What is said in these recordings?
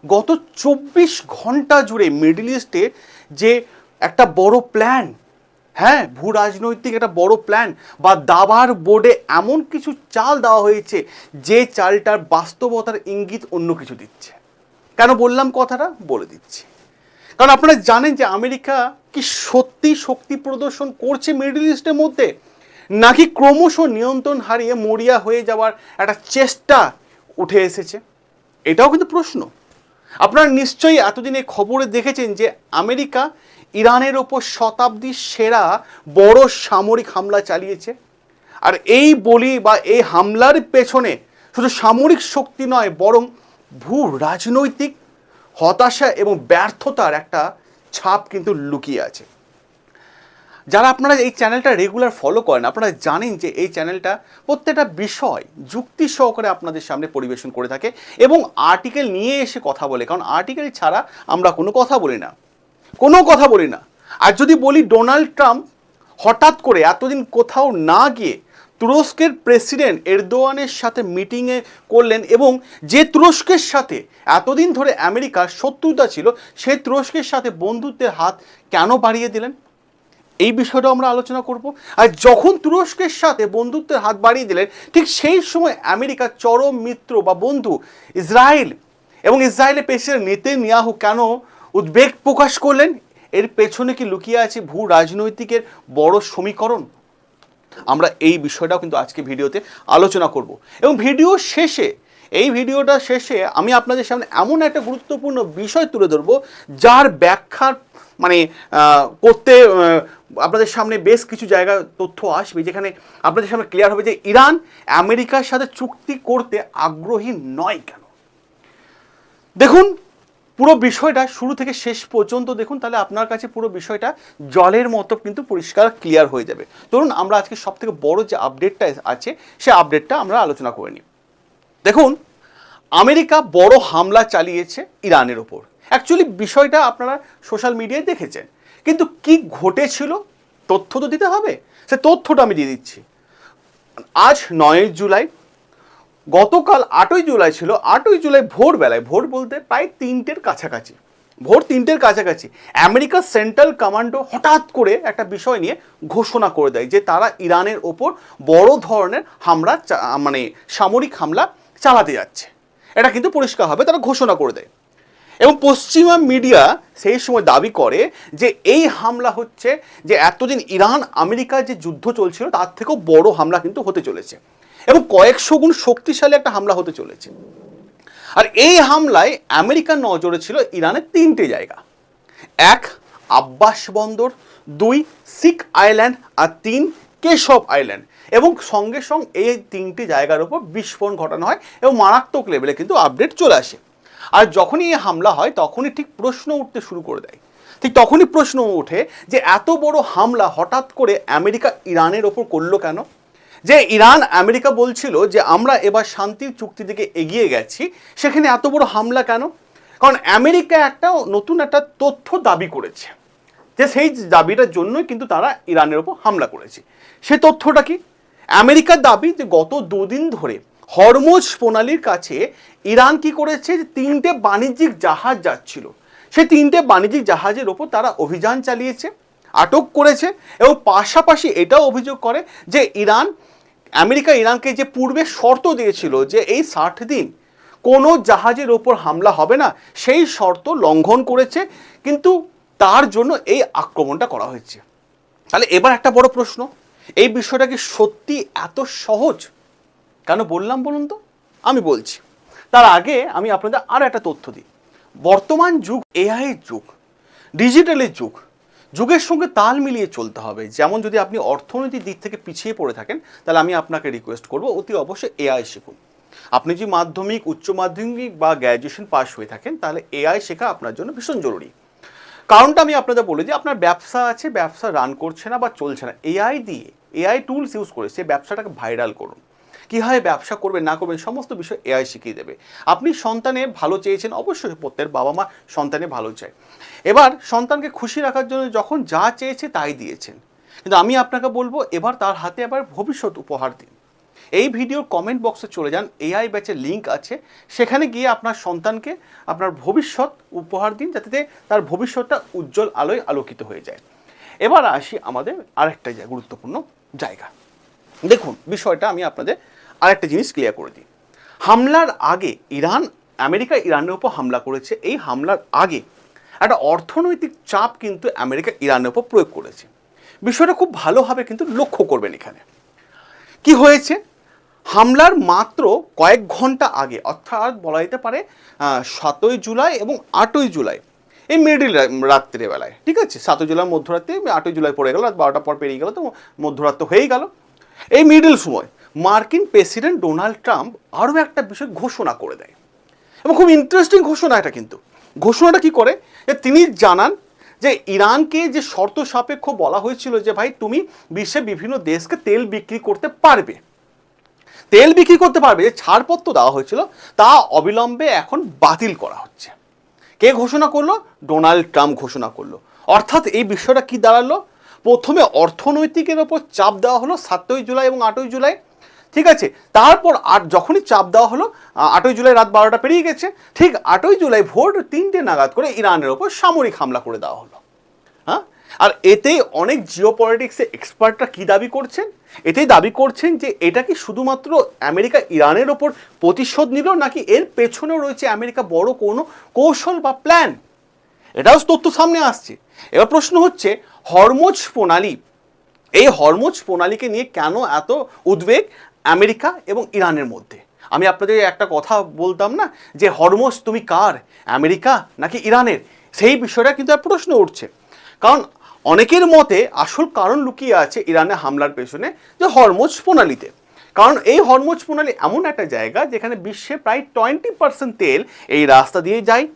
গত 24 ঘন্টা জুড়ে মিডল ইস্টে যে একটা বড় প্ল্যান, হ্যাঁ, ভূ রাজনৈতিক একটা বড় প্ল্যান বা দাবার বোর্ডে এমন কিছু চাল দেওয়া হয়েছে যে চালটার বাস্তবতার ইঙ্গিত অন্য কিছু দিচ্ছে। কেন বললাম কথাটা বলে দিচ্ছি। কারণ আপনারা জানেন যে আমেরিকা কি সত্যি শক্তি প্রদর্শন করছে মিডল ইস্টের মধ্যে, নাকি ক্রমশ নিয়ন্ত্রণ হারিয়ে মরিয়া হয়ে যাওয়ার একটা চেষ্টা উঠে এসেছে? এটাও কিন্তু প্রশ্ন। আপনারা নিশ্চয়ই এতদিন এই খবরে দেখেছেন যে আমেরিকা ইরানের ওপর শতাব্দীর সেরা বড় সামরিক হামলা চালিয়েছে। আর এই বলি বা এই হামলার পেছনে শুধু সামরিক শক্তি নয়, বরং ভূ রাজনৈতিক হতাশা এবং ব্যর্থতার একটা ছাপ কিন্তু লুকিয়ে আছে। যারা আপনারা এই চ্যানেলটা রেগুলার ফলো করেন, আপনারা জানেন যে এই চ্যানেলটা প্রত্যেকটা বিষয় যুক্তি সহকারে আপনাদের সামনে পরিবেশন করে থাকে এবং আর্টিকেল নিয়ে এসে কথা বলে। কারণ আর্টিকেল ছাড়া আমরা কোনো কথা বলি না। আর যদি বলি ডোনাল্ড ট্রাম্প হঠাৎ করে এতদিন কোথাও না গিয়ে তুরস্কের প্রেসিডেন্ট এরদোয়ানের সাথে মিটিংয়ে করলেন এবং যে তুরস্কের সাথে এতদিন ধরে আমেরিকার শত্রুতা ছিল সেই তুরস্কের সাথে বন্ধুত্বের হাত কেন বাড়িয়ে দিলেন, এই বিষয়টাও আমরা আলোচনা করব। আর যখন তুরস্কের সাথে বন্ধুত্বের হাত বাড়িয়ে দিলেন, ঠিক সেই সময় আমেরিকার চরম মিত্র বা বন্ধু ইসরায়েল এবং ইসরায়েলের প্রেসিডেন্ট নেতানিয়াহু কেন উদ্বেগ প্রকাশ করলেন? এর পেছনে কি লুকিয়ে আছে ভূ রাজনৈতিকের বড় সমীকরণ? আমরা এই বিষয়টাও কিন্তু আজকে ভিডিওতে আলোচনা করব এবং এই ভিডিওটা শেষে আমি আপনাদের সামনে এমন একটা গুরুত্বপূর্ণ বিষয় তুলে ধরবো যার ব্যাখ্যার করতে আপনাদের সামনে বেশ কিছু জায়গায় তথ্য আসবে, যেখানে আপনাদের সামনে ক্লিয়ার হবে যে ইরান আমেরিকার সাথে চুক্তি করতে আগ্রহী নয় কেন। দেখুন পুরো বিষয়টা শুরু থেকে শেষ পর্যন্ত দেখুন, তাহলে আপনার কাছে পুরো বিষয়টা জলের মতো কিন্তু পরিষ্কার ক্লিয়ার হয়ে যাবে। ধরুন আমরা আজকে সবথেকে বড় যে আপডেটটা আছে সেই আপডেটটা আমরা আলোচনা করে নিই। দেখুন আমেরিকা বড় হামলা চালিয়েছে ইরানের ওপর। অ্যাকচুয়ালি বিষয়টা আপনারা সোশ্যাল মিডিয়ায় দেখেছেন, কিন্তু কি ঘটেছিল তথ্য তো দিতে হবে, সে তথ্যটা আমি দিয়ে দিচ্ছি। আজ 9 জুলাই, গতকাল 8ই জুলাই ছিল। 8ই জুলাই ভোরবেলায়, ভোর বলতে প্রায় 3টের কাছাকাছি, ভোর 3টের কাছাকাছি আমেরিকার সেন্ট্রাল কমান্ডো হঠাৎ করে একটা বিষয় নিয়ে ঘোষণা করে দেয় যে তারা ইরানের ওপর বড় ধরনের হামলা সামরিক হামলা চালাতে যাচ্ছে। এটা কিন্তু পরিষ্কারভাবে তারা ঘোষণা করে দেয় এবং পশ্চিমা মিডিয়া সেই সময় দাবি করে যে এই হামলা হচ্ছে যে এতদিন ইরান আমেরিকার যে যুদ্ধ চলছিল তার থেকেও বড় হামলা কিন্তু হতে চলেছে এবং কয়েকশো গুণ শক্তিশালী একটা হামলা হতে চলেছে। আর এই হামলায় আমেরিকার নজরে ছিল ইরানের 3টে জায়গা: 1 আব্বাস বন্দর, 2 সিক আইল্যান্ড, আর 3 কেশব আইল্যান্ড। এবং সঙ্গে সঙ্গে এই 3টি জায়গার উপর বিস্ফোরণ ঘটানো হয় এবং মারাত্মক লেভেলে কিন্তু আপডেট চলে আসে। আর যখনই এই হামলা হয় তখনই ঠিক প্রশ্ন উঠতে শুরু করে দেয়, ঠিক তখনই প্রশ্ন ওঠে যে এত বড় হামলা হঠাৎ করে আমেরিকা ইরানের ওপর করলো কেন? যে ইরান আমেরিকা বলছিল যে আমরা এবার শান্তির চুক্তি দিকে এগিয়ে গেছি, সেখানে এত বড় হামলা কেন? কারণ আমেরিকা একটা নতুন একটা তথ্য দাবি করেছে, যে সেই দাবিটার জন্যই কিন্তু তারা ইরানের ওপর হামলা করেছে। সেই তথ্যটা কি? আমেরিকার দাবি যে গত 2 দিন ধরে হরমুজ প্রণালীর কাছে ইরান কি করেছে, যে 3টে বাণিজ্যিক জাহাজ যাচ্ছিল, সেই 3টে বাণিজ্যিক জাহাজের ওপর তারা অভিযান চালিয়েছে, আটক করেছে এবং পাশাপাশি এটাও অভিযোগ করে যে আমেরিকা ইরানকে যে পূর্বে শর্ত দিয়েছিল যে এই 60 দিন কোনো জাহাজের ওপর হামলা হবে না, সেই শর্ত লঙ্ঘন করেছে, কিন্তু তার জন্য এই আক্রমণটা করা হয়েছে। তাহলে এবার একটা বড় প্রশ্ন, এই বিষয়টা কি সত্যি এত সহজ? কেন বললাম বলুন তো? আমি বলছি। তার আগে আমি আপনাদের আর একটা তথ্য দিই। বর্তমান যুগ এআই যুগ, ডিজিটালের যুগের সঙ্গে তাল মিলিয়ে চলতে হবে। যেমন যদি আপনি অর্থনৈতিক দিক থেকে পিছিয়ে পড়ে থাকেন, তাহলে আমি আপনাকে রিকোয়েস্ট করব অতি অবশ্যই এআই শিখুন। আপনি যদি মাধ্যমিক, উচ্চ মাধ্যমিক বা গ্র্যাজুয়েশন পাস হয়ে থাকেন, তাহলে এআই শেখা আপনার জন্য ভীষণ জরুরি। কারণটা আমি আপনাদের বলি যে আপনার ব্যবসা আছে, ব্যবসা রান করছে না বা চলছে না, এআই টুলস ইউজ করে সেই ব্যবসাটাকে ভাইরাল করুন। কীভাবে ব্যবসা করবেন না করবেন সমস্ত বিষয় এআই শিখিয়ে দেবে। আপনি সন্তানের ভালো চেয়েছেন, অবশ্যই প্রত্যেক বাবা মা সন্তানের ভালো চায়। এবার সন্তানকে খুশি রাখার জন্য যখন যা চেয়েছে তাই দিয়েছেন, কিন্তু আমি আপনাকে বলবো এবার তার হাতে আবার ভবিষ্যৎ উপহার দিন। এই ভিডিওর কমেন্ট বক্সে চলে যান, এআই ব্যাচের লিঙ্ক আছে, সেখানে গিয়ে আপনার সন্তানকে আপনার ভবিষ্যৎ উপহার দিন, যাতে তার ভবিষ্যৎটা উজ্জ্বল আলোয় আলোকিত হয়ে যায়। এবার আসি আমাদের আরেকটা গুরুত্বপূর্ণ জায়গা। দেখুন, বিষয়টা আমি আপনাদের আরেকটা জিনিস ক্লিয়ার করে দিই। হামলার আগে আমেরিকা ইরানের উপর হামলা করেছে। এই হামলার আগে একটা অর্থনৈতিক চাপ কিন্তু আমেরিকা ইরানের উপর প্রয়োগ করেছে। বিষয়টা খুব ভালোভাবে কিন্তু লক্ষ্য করবেন। এখানে কি হয়েছে, হামলার মাত্র কয়েক ঘন্টা আগে, অর্থাৎ বলা যেতে পারে 7ই জুলাই এবং 8ই জুলাই, এই মিডিল রাত্রিবেলায়, ঠিক আছে, 7ই জুলাই মধ্যরাত্রে, 8ই জুলাই পড়ে গেল, রাত 12টার পর পেরিয়ে গেল, তো মধ্যরাত্র হয়েই গেল। এই মিডিল সময় মার্কিন প্রেসিডেন্ট ডোনাল্ড ট্রাম্প আরও একটা বিষয় ঘোষণা করে দেয়, এবং খুব ইন্টারেস্টিং ঘোষণা এটা। কিন্তু ঘোষণাটা কি করে, যে তিনি জানান যে ইরানকে যে শর্ত সাপেক্ষ বলা হয়েছিল যে ভাই তুমি বিশ্বের বিভিন্ন দেশকে তেল বিক্রি করতে পারবে, যে ছাড়পত্র দেওয়া হয়েছিল তা অবিলম্বে এখন বাতিল করা হচ্ছে। কে ঘোষণা করলো? ডোনাল্ড ট্রাম্প ঘোষণা করলো। অর্থাৎ এই বিষয়টা কি দাঁড়ালো, প্রথমে অর্থনৈতিকের ওপর চাপ দেওয়া হলো 7ই জুলাই এবং 8ই জুলাই, ঠিক আছে, তারপর যখনই চাপ দেওয়া হলো, 8ই জুলাই রাত 12টা পেরিয়ে গেছে, ঠিক 8ই জুলাই ভোর 3টে নাগাদ করে ইরানের ওপর সামরিক হামলা করে দেওয়া হলো। হ্যাঁ, আর এতেই অনেক জিওপলিটিক্সের এক্সপার্টরা কি দাবি করছেন, এতেই দাবি করছেন যে এটা কি শুধুমাত্র আমেরিকা ইরানের ওপর প্রতিশোধ নিল, নাকি এর পেছনেও রয়েছে আমেরিকা বড় কোনো কৌশল বা প্ল্যান, এটাও তথ্য সামনে আসছে। এবার প্রশ্ন হচ্ছে, হরমুজ প্রণালী, এই হরমুজ প্রণালীকে নিয়ে কেন এত উদ্বেগ আমেরিকা এবং ইরানের মধ্যে? আমি আপনাদের একটা কথা বলতাম না, যে হরমুজ তুমি কার, আমেরিকা নাকি ইরানের? সেই বিষয়টা কিন্তু প্রশ্ন উঠছে, কারণ অনেকের মতে আসল কারণ লুকিয়ে আছে ইরানের হামলার পেছনে, যে হরমুজ প্রণালীতে। কারণ এই হরমুজ প্রণালী এমন একটা জায়গা যেখানে বিশ্বে প্রায় 20% তেল এই রাস্তা দিয়ে যায়।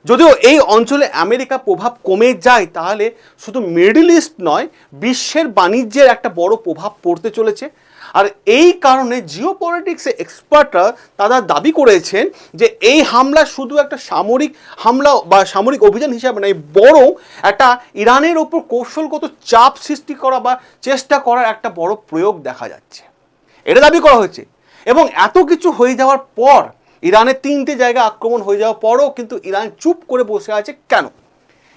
যদিও এই অঞ্চলে আমেরিকা প্রভাব কমে যায়, তাহলে শুধু মিডল ইস্ট নয়, বিশ্বের বাণিজ্যের একটা বড় প্রভাব পড়তে চলেছে। আর এই কারণে জিওপলিটিক্সের এক্সপার্টরা তারা দাবি করেছেন যে এই হামলা শুধু একটা সামরিক হামলা বা সামরিক অভিযান হিসাবে নয়, বরং একটা ইরানের ওপর কৌশলগত চাপ সৃষ্টি করা বা চেষ্টা করার একটা বড় প্রয়োগ দেখা যাচ্ছে, এটা দাবি করা হয়েছে। এবং এত কিছু হয়ে যাওয়ার পর, ইরানের 3টে জায়গা আক্রমণ হয়ে যাওয়ার পরও কিন্তু ইরান চুপ করে বসে আছে কেন?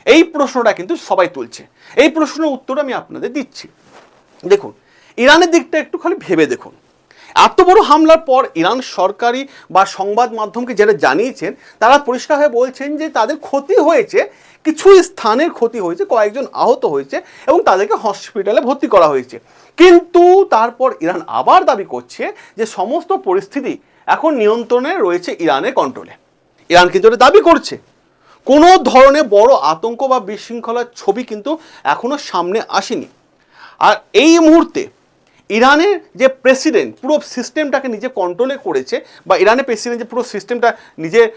এই প্রশ্নটা কিন্তু সবাই তুলছে। এই প্রশ্নের উত্তর আমি আপনাদের দিচ্ছি। দেখুন, ইরানের দিকটা একটু খালি ভেবে দেখুন। এত বড় হামলার পর ইরান সরকারি বা সংবাদ মাধ্যমকে যারা জানিয়েছেন, তারা পরিষ্কারভাবে বলছেন যে তাদের ক্ষতি হয়েছে, কিছু স্থানের ক্ষতি হয়েছে, কয়েকজন আহত হয়েছে এবং তাদেরকে হসপিটালে ভর্তি করা হয়েছে। কিন্তু তারপর ইরান আবার দাবি করছে যে সমস্ত পরিস্থিতি এখন নিয়ন্ত্রণে রয়েছে ইরানের কন্ট্রোলে। ইরান কিন্তু এটা দাবি করছে। কোনো ধরনের বড় আতঙ্ক বা বিশৃঙ্খলার ছবি কিন্তু এখনো সামনে আসেনি। আর এই মুহূর্তে ইরানের যে প্রেসিডেন্ট পুরো সিস্টেমটাকে নিজে কন্ট্রোলে করেছে, বা ইরানের প্রেসিডেন্ট যে পুরো সিস্টেমটা নিজের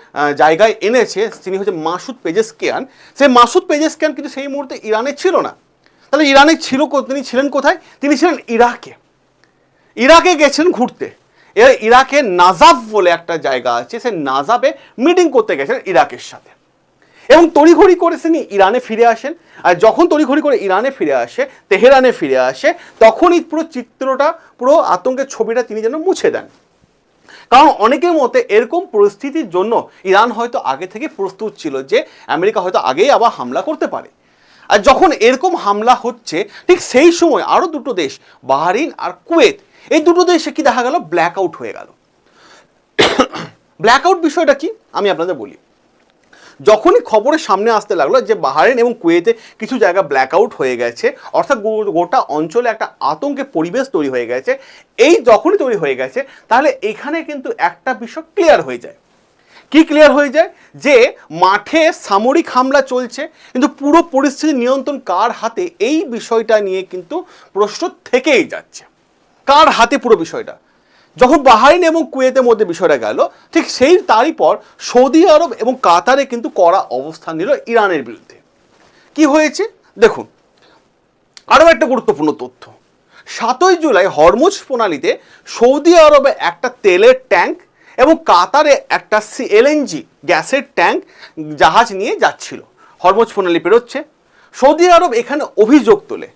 জায়গায় এনেছে, তিনি হচ্ছে মাসুদ পেজেশকিয়ান। সেই মাসুদ পেজেশকিয়ান কিন্তু সেই মুহূর্তে ইরানে ছিল না। তাহলে ইরানে তিনি ছিলেন কোথায়? তিনি ছিলেন ইরাকে গেছেন ঘুরতে। এর ইরাকের নাজাফ বলে একটা জায়গা আছে, সেই নাজাফে মিটিং করতে গেছেন ইরাকের সাথে, এবং তড়িঘড়ি করে তিনি ইরানে ফিরে আসেন। আর যখন তড়িঘড়ি করে ইরানে ফিরে আসে, তেহরানে ফিরে আসে, তখনই পুরো চিত্রটা, পুরো আতঙ্কের ছবিটা তিনি যেন মুছে দেন। কারণ অনেকের মতে এরকম পরিস্থিতির জন্য ইরান হয়তো আগে থেকে প্রস্তুত ছিল যে আমেরিকা হয়তো আগেই আবার হামলা করতে পারে। আর যখন এরকম হামলা হচ্ছে, ঠিক সেই সময় আরও দুটো দেশ, বাহরাইন আর কুয়েত, এই দুটো দেশে কি দেখা গেল, ব্ল্যাক আউট হয়ে গেল। ব্ল্যাক আউট বিষয়টা কি আমি আপনাদের বলি। যখনই খবরের সামনে আসতে লাগলো যে বাহরাইন এবং কুয়েতে কিছু জায়গা ব্ল্যাক আউট হয়ে গেছে, অর্থাৎ গোটা অঞ্চলে একটা আতঙ্কের পরিবেশ তৈরি হয়ে গেছে, এই যখনই তৈরি হয়ে গেছে, তাহলে এখানে কিন্তু একটা বিষয় ক্লিয়ার হয়ে যায়। কি ক্লিয়ার হয়ে যায়? যে মাঠে সামরিক হামলা চলছে, কিন্তু পুরো পরিস্থিতি নিয়ন্ত্রণ কার হাতে, এই বিষয়টা নিয়ে কিন্তু প্রশ্ন থেকেই যাচ্ছে। কার হাতে পুরো বিষয়টা? যখন বাহরাইন এবং কুয়েতের মধ্যে বিষয়টা গেল, ঠিক তারই পর সৌদি আরব এবং কাতারে কিন্তু কড়া অবস্থান নিল ইরানের বিরুদ্ধে। কি হয়েছে দেখুন, আরও একটা গুরুত্বপূর্ণ তথ্য। 7ই জুলাই হরমুজ প্রণালীতে সৌদি আরবে একটা তেলের ট্যাঙ্ক এবং কাতারে একটা এলএনজি গ্যাসের ট্যাঙ্ক জাহাজ নিয়ে যাচ্ছিল, হরমুজ প্রণালী পেরোচ্ছে। সৌদি আরব এখানে অভিযোগ তোলে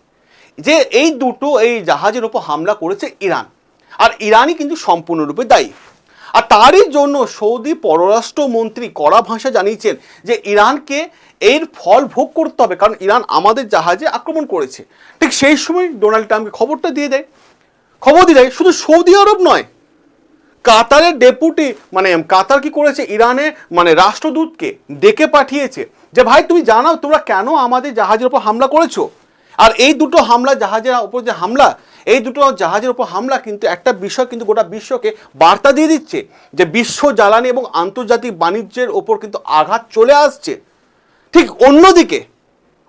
যে এই জাহাজের উপর হামলা করেছে ইরান। আর ইরানই কিন্তু সম্পূর্ণরূপে দায়ী। আর তারই জন্য সৌদি পররাষ্ট্রমন্ত্রী কড়া ভাষা জানিয়েছেন যে ইরানকে এর ফল ভোগ করতে হবে, কারণ ইরান আমাদের জাহাজে আক্রমণ করেছে। ঠিক সেই সময় ডোনাল্ড ট্রাম্পকে খবর দিয়ে দেয় শুধু সৌদি আরব নয়, কাতারের ডেপুটি মানে কাতার কি করেছে, ইরানে মানে রাষ্ট্রদূতকে ডেকে পাঠিয়েছে যে ভাই তুমি জানাও তোমরা কেন আমাদের জাহাজের উপর হামলা করেছো। আর এই দুটো হামলা, জাহাজের উপর যে হামলা, এই দুটো জাহাজের উপর হামলা কিন্তু একটা বিষয় কিন্তু গোটা বিশ্বকে বার্তা দিয়ে দিচ্ছে যে বিশ্ব জ্বালানি এবং আন্তর্জাতিক বাণিজ্যের ওপর কিন্তু আঘাত চলে আসছে। ঠিক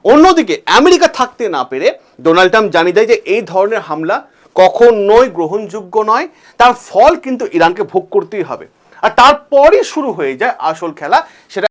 অন্যদিকে আমেরিকা থাকতে না পেরে ডোনাল্ড ট্রাম্প জানিয়ে দেয় যে এই ধরনের হামলা কখনোই গ্রহণযোগ্য নয়, তার ফল কিন্তু ইরানকে ভোগ করতেই হবে। আর তারপরই শুরু হয়ে যায় আসল খেলা, সেটা